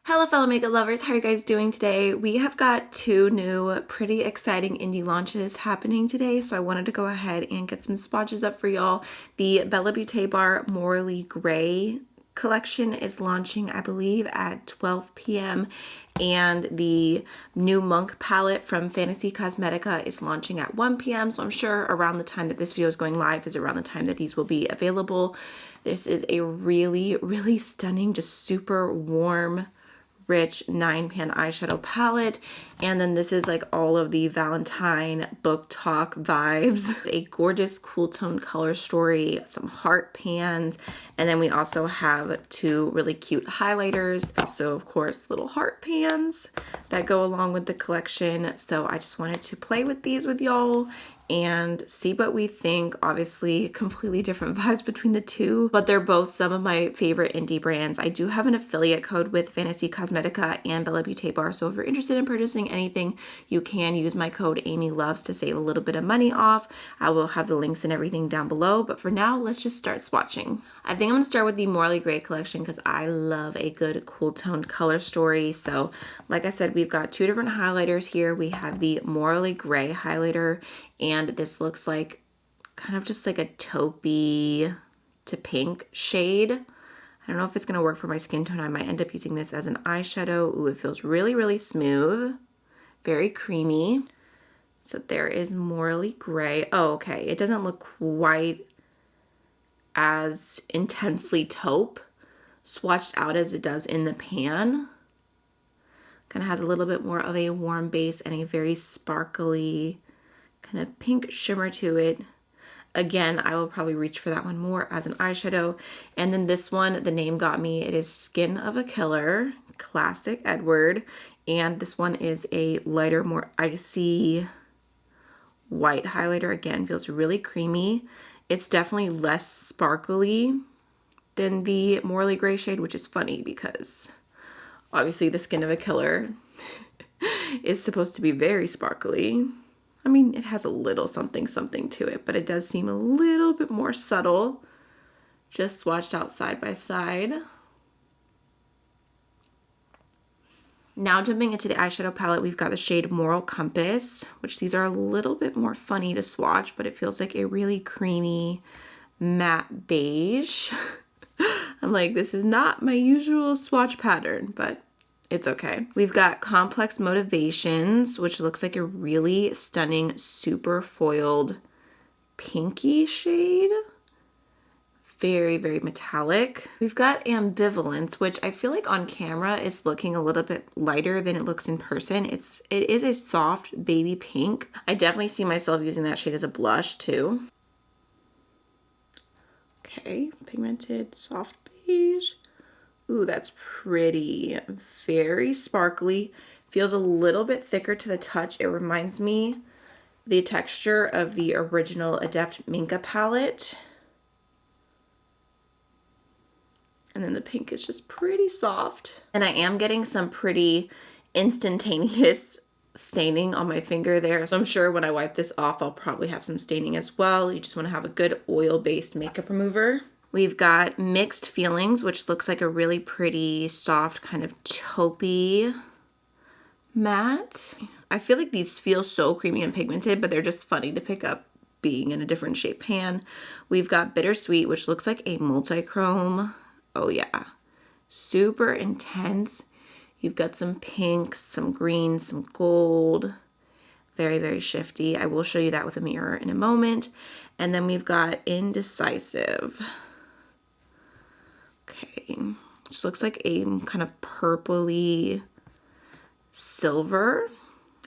Hello fellow makeup lovers, how are you guys doing today? We have got two new pretty exciting indie launches happening today, so I wanted to go ahead and get some swatches up for y'all. The Beaute Bar Moraly Gray collection is launching, I believe, at 12 p.m. and the new Monk palette from Cosmetica is launching at 1 p.m. So I'm sure around the time that this video is going live is around the time that these will be available. This is a really stunning, just super warm, rich 9-pan eyeshadow palette, and then this is like all of the Valentine book talk vibes. A gorgeous cool tone color story, some heart pans, and then we also have two really cute highlighters, also of course little heart pans that go along with the collection. So I just wanted to play with these with y'all and see what we think. Obviously completely different vibes between the two, but they're both some of my favorite indie brands. I do have an affiliate code with Cosmetica and Beaute Bar, so if you're interested in purchasing anything, you can use my code AMYLOVES to save a little bit of money off. I will have the links and everything down below, but for now, let's just start swatching. I think I'm gonna start with the Moraly Gray collection because I love a good cool toned color story. So like I said, we've got two different highlighters here. We have the Moraly Gray highlighter, and this looks like kind of just like a taupey to pink shade. I don't know if it's going to work for my skin tone. I might end up using this as an eyeshadow. Ooh, it feels really smooth, very creamy. So there is Moraly Gray. Oh, okay. It doesn't look quite as intensely taupe swatched out as it does in the pan. Kind of has a little bit more of a warm base and a very sparkly kind of pink shimmer to it. Again, I will probably reach for that one more as an eyeshadow. And then this one, the name got me. It is Skin of a Killer, classic Edward. And this one is a lighter, more icy white highlighter. Again, feels really creamy. It's definitely less sparkly than the Moraly Gray shade, which is funny because obviously the Skin of a Killer is supposed to be very sparkly. I mean, it has a little something to it, but it does seem a little bit more subtle, just swatched out side by side. Now jumping into the eyeshadow palette, we've got the shade Moral Compass, which these are a little bit more funny to swatch, but it feels like a really creamy matte beige. I'm like, this is not my usual swatch pattern, but it's okay. We've got Complex Motivations, which looks like a really stunning, super foiled pinky shade. Very metallic. We've got Ambivalence, which I feel like on camera is looking a little bit lighter than it looks in person. It is a soft baby pink. I definitely see myself using that shade as a blush too. Okay, pigmented soft beige. Ooh, that's pretty. Very sparkly. Feels a little bit thicker to the touch. It reminds me the texture of the original Adept Minka palette. And then the pink is just pretty soft. And I am getting some pretty instantaneous staining on my finger there. So I'm sure when I wipe this off, I'll probably have some staining as well. You just want to have a good oil-based makeup remover. We've got Mixed Feelings, which looks like a really pretty, soft, kind of taupey matte. I feel like these feel so creamy and pigmented, but they're just funny to pick up being in a different shape pan. We've got Bittersweet, which looks like a multi-chrome. Oh yeah, super intense. You've got some pinks, some greens, some gold. Very shifty. I will show you that with a mirror in a moment. And then we've got Indecisive. Okay, which looks like a kind of purpley silver.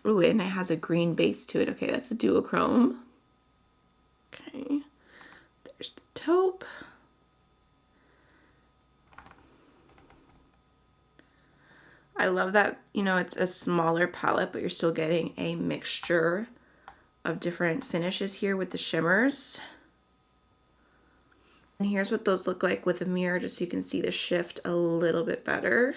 Ooh, and it has a green base to it. Okay, that's a duochrome. Okay, there's the taupe. I love that, you know, it's a smaller palette, but you're still getting a mixture of different finishes here with the shimmers. And here's what those look like with a mirror, just so you can see the shift a little bit better.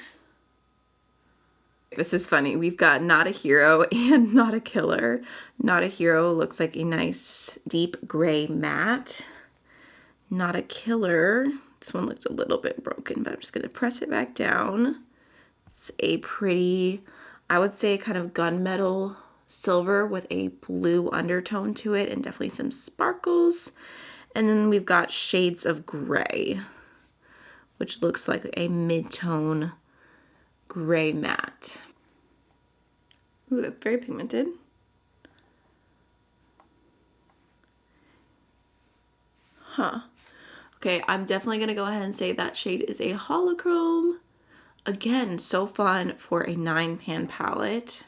This is funny. We've got Not a Hero and Not a Killer. Not a Hero looks like a nice deep gray matte. Not a Killer. This one looks a little bit broken, but I'm just going to press it back down. It's a pretty, I would say, kind of gunmetal silver with a blue undertone to it and definitely some sparkles. And then we've got shades of gray, which looks like a mid-tone gray matte. Ooh, that's very pigmented. Huh. Okay, I'm definitely gonna go ahead and say that shade is a holochrome. Again, so fun for a 9-pan palette.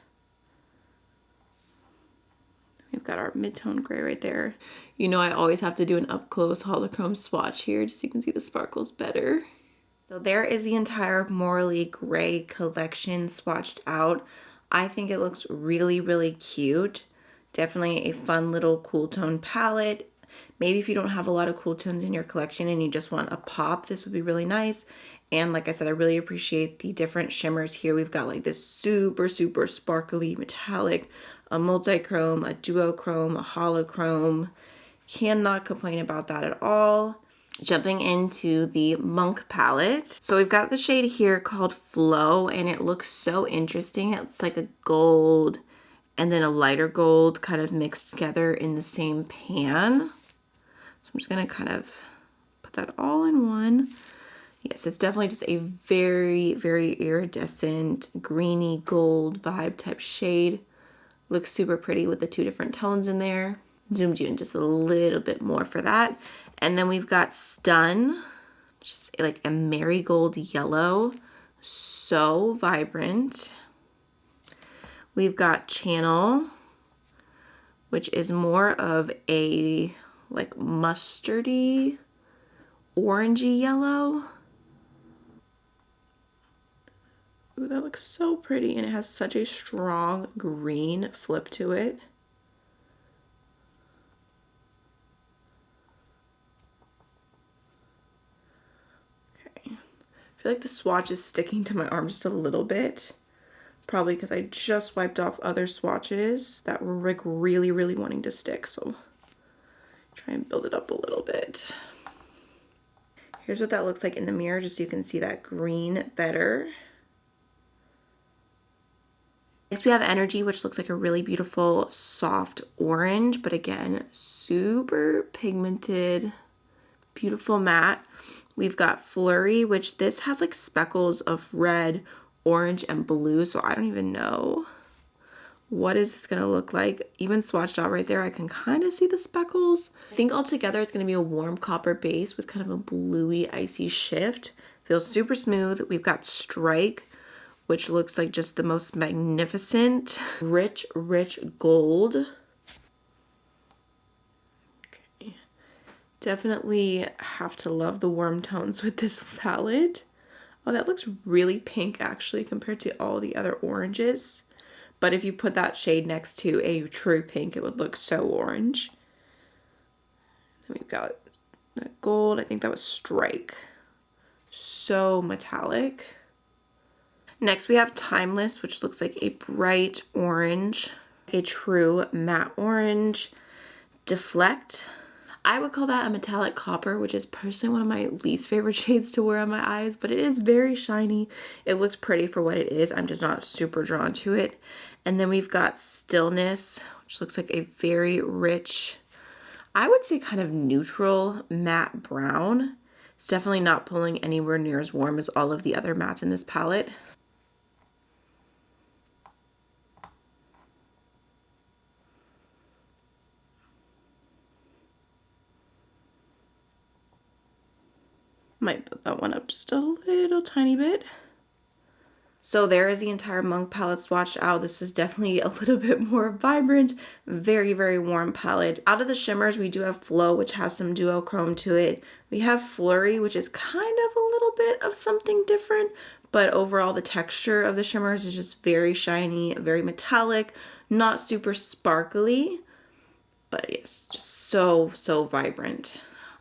We've got our mid-tone gray right there. You know I always have to do an up-close holochrome swatch here just so you can see the sparkles better. So there is the entire Moraly Gray collection swatched out. I think it looks really, really cute. Definitely a fun little cool tone palette. Maybe if you don't have a lot of cool tones in your collection and you just want a pop, this would be really nice. And like I said, I really appreciate the different shimmers here. We've got like this super, super sparkly metallic, a multi-chrome, a duochrome, a holochrome. Cannot complain about that at all. Jumping into the Monk palette. So we've got the shade here called Flow, and it looks so interesting. It's like a gold and then a lighter gold kind of mixed together in the same pan. So I'm just gonna kind of put that all in one. Yes, it's definitely just a very, very iridescent, greeny gold vibe type shade. Looks super pretty with the two different tones in there. Zoomed you in just a little bit more for that. And then we've got Stun, which is like a marigold yellow. So vibrant. We've got Channel, which is more of a like mustardy, orangey yellow. Ooh, that looks so pretty, and it has such a strong green flip to it. Okay, I feel like the swatch is sticking to my arm just a little bit. Probably because I just wiped off other swatches that were like really, really wanting to stick. So try and build it up a little bit. Here's what that looks like in the mirror, just so you can see that green better. Next we have Energy, which looks like a really beautiful soft orange, but again, super pigmented, beautiful matte. We've got Flurry, which this has like speckles of red, orange, and blue, so I don't even know what is this gonna look like. Even swatched out right there, I can kind of see the speckles. I think altogether it's gonna be a warm copper base with kind of a bluey, icy shift. Feels super smooth. We've got Strike, which looks like just the most magnificent, rich, rich gold. Okay. Definitely have to love the warm tones with this palette. Oh, that looks really pink actually compared to all the other oranges. But if you put that shade next to a true pink, it would look so orange. Then we've got that gold. I think that was Strike. So metallic. Next we have Timeless, which looks like a bright orange, a true matte orange. Deflect. I would call that a metallic copper, which is personally one of my least favorite shades to wear on my eyes, but it is very shiny. It looks pretty for what it is. I'm just not super drawn to it. And then we've got Stillness, which looks like a very rich, I would say kind of neutral matte brown. It's definitely not pulling anywhere near as warm as all of the other mattes in this palette. Might put that one up just a little tiny bit. So there is the entire Monk palette swatched out. This is definitely a little bit more vibrant, very, very warm palette. Out of the shimmers, we do have Flow, which has some duochrome to it. We have Flurry, which is kind of a little bit of something different, but overall the texture of the shimmers is just very shiny, very metallic, not super sparkly, but yes, just so, so vibrant.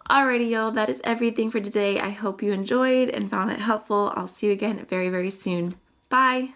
Alrighty, y'all, that is everything for today. I hope you enjoyed and found it helpful. I'll see you again very, very soon. Bye.